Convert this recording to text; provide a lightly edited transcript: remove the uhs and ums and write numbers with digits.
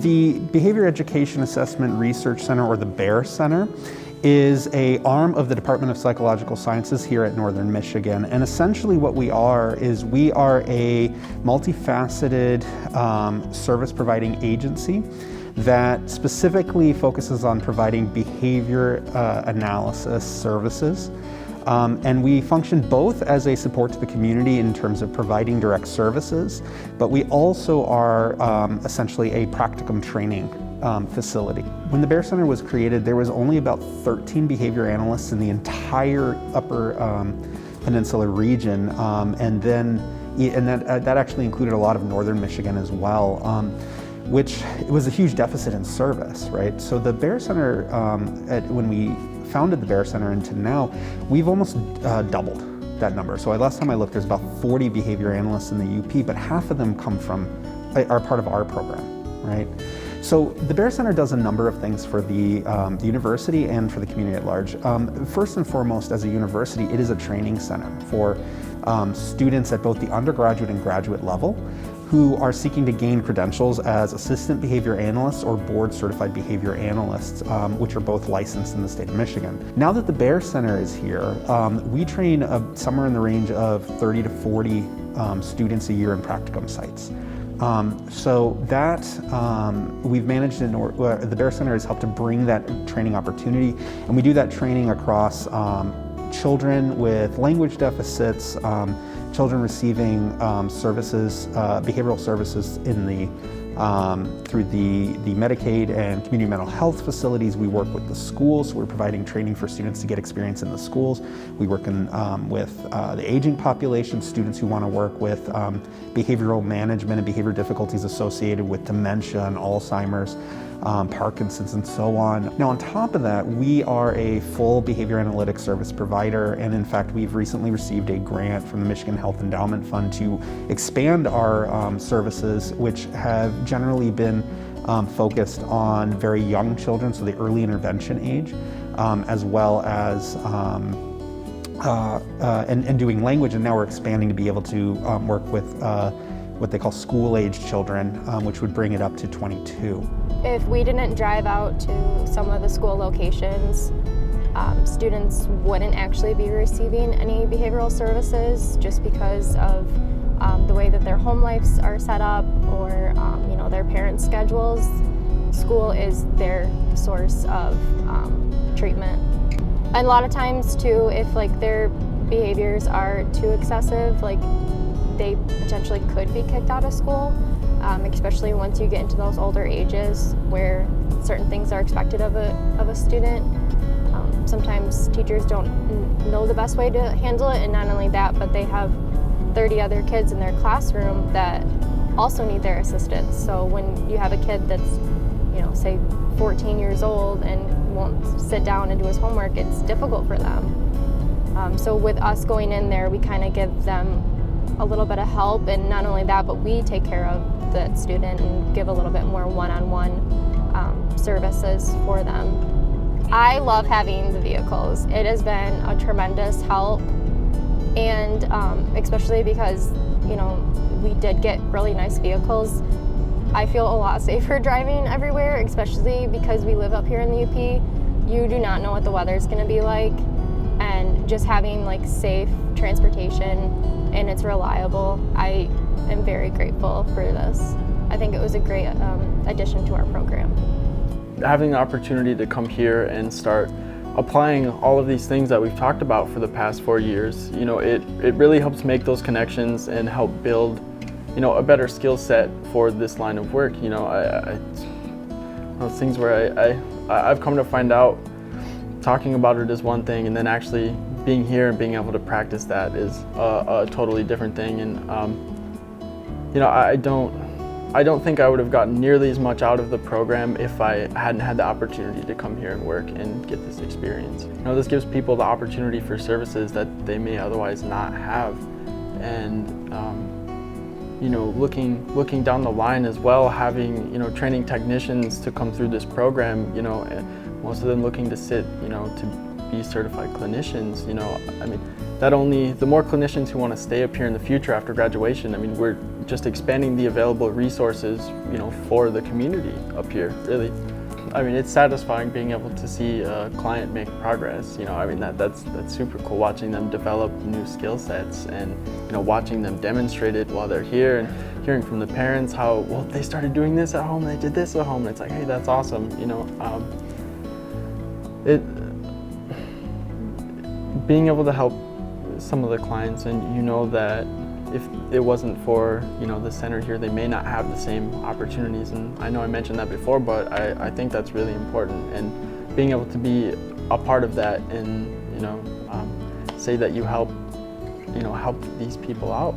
The Behavior Education Assessment Research Center, or the BEAR Center, is an arm of the Department of Psychological Sciences here at Northern Michigan. And essentially what we are is we are a multifaceted service providing agency that specifically focuses on providing behavior analysis services. And we function both as a support to the community in terms of providing direct services, but we also are essentially a practicum training facility. When the BEAR Center was created, there was only about 13 behavior analysts in the entire Upper Peninsula region, and that actually included a lot of Northern Michigan as well, which was a huge deficit in service, right? So the BEAR Center, when we founded the BEAR Center into now, we've almost doubled that number. So last time I looked, there's about 40 behavior analysts in the UP, but half of them are part of our program, right? So the BEAR Center does a number of things for the university and for the community at large. First and foremost, as a university, it is a training center for students at both the undergraduate and graduate level who are seeking to gain credentials as assistant behavior analysts or board certified behavior analysts, which are both licensed in the state of Michigan. Now that the BEAR Center is here, we train somewhere in the range of 30 to 40 students a year in practicum sites. So that we've managed, the BEAR Center has helped to bring that training opportunity, and we do that training across children with language deficits, children receiving services, behavioral services in through the Medicaid and community mental health facilities. We work with the schools, so we're providing training for students to get experience in the schools. We work with the aging population, students who want to work with behavioral management and behavior difficulties associated with dementia and Alzheimer's, Parkinson's, and so on. Now, on top of that, we are a full behavior analytics service provider, and in fact, we've recently received a grant from the Michigan Health Endowment Fund to expand our services, which have generally been focused on very young children, so the early intervention age, as well as and doing language, and now we're expanding to be able to work with what they call school-age children, which would bring it up to 22. If we didn't drive out to some of the school locations, students wouldn't actually be receiving any behavioral services just because of the way that their home lives are set up, or their parents' schedules. School is their source of treatment. And a lot of times too, if their behaviors are too excessive, they potentially could be kicked out of school, especially once you get into those older ages where certain things are expected of a student. Sometimes teachers don't know the best way to handle it, and not only that, but they have 30 other kids in their classroom that also need their assistance. So when you have a kid that's, say 14 years old and won't sit down and do his homework, it's difficult for them. So with us going in there, we kind of give them a little bit of help, and not only that, but we take care of the student and give a little bit more one-on-one services for them. I love having the vehicles. It has been a tremendous help, and especially because we did get really nice vehicles. I feel a lot safer driving everywhere, especially because we live up here in the UP. You do not know what the weather's going to be like, and just having safe transportation and it's reliable, I am very grateful for this. I think it was a great addition to our program. Having the opportunity to come here and start applying all of these things that we've talked about for the past 4 years, it really helps make those connections and help build, a better skill set for this line of work. Those things where I've come to find out talking about it is one thing, and then actually being here and being able to practice that is a totally different thing. And I don't think I would have gotten nearly as much out of the program if I hadn't had the opportunity to come here and work and get this experience. This gives people the opportunity for services that they may otherwise not have. And looking down the line as well, having training technicians to come through this program, most of them looking to sit, to be certified clinicians. The more clinicians who want to stay up here in the future after graduation, we're just expanding the available resources, you know, for the community up here, really. I mean, it's satisfying being able to see a client make progress. You know, I mean, that's super cool, watching them develop new skill sets and, you know, watching them demonstrate it while they're here, and hearing from the parents how, well, they started doing this at home, they did this at home. And it's like, hey, that's awesome. You know, being able to help some of the clients, and you know that if it wasn't for, you know, the center here, they may not have the same opportunities. And I know I mentioned that before, but I think that's really important. And being able to be a part of that and, you know, say that you help these people out.